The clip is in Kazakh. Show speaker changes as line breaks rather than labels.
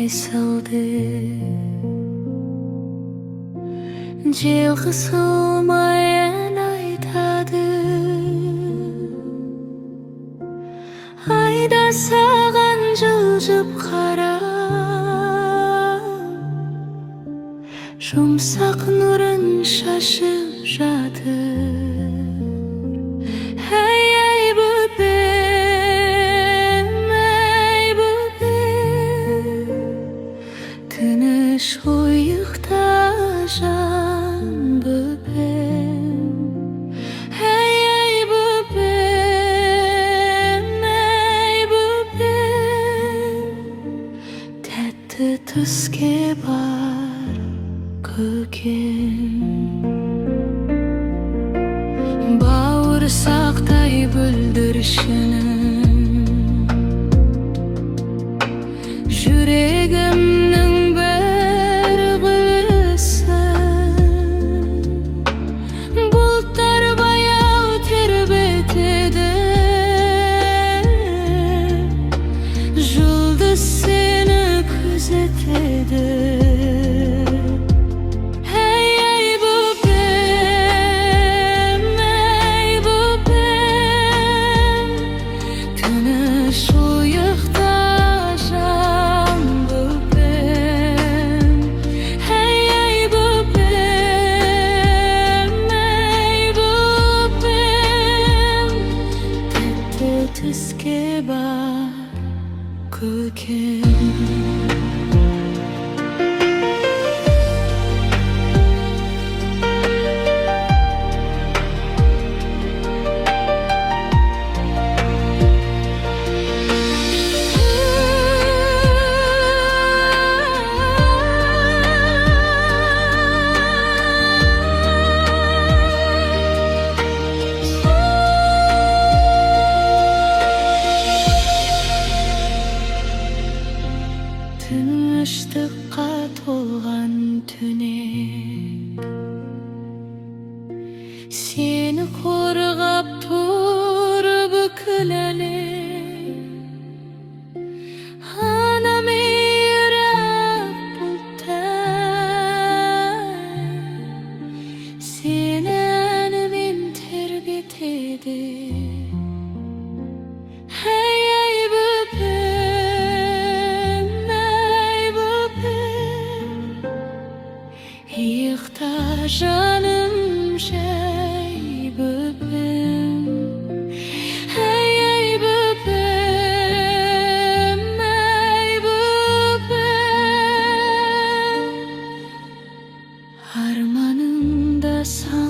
saldı. Жылғысы olmayan aytadı. Ayda sağan жылжып қарап, жұмсақ нұрын шашып жатыр. Ей бөпем, тыныш ұйықта жан бөпем. Ей бөпем, тәтті түске бар көкем. Бауырсақтай бүлдіршінім, жүрегімнің бір құсы. Бұлттар баяу тербетеді, жұлдыз сені күзетеді. Түске бар көкем. Тыныштыққа толған түнек, сені қорғап тұр бүкіл әлем. Ана мейірі бұлттай, сені әнімен тербетеді. Иықта жаным жай бөпем. Ей бөпем, арманымда сан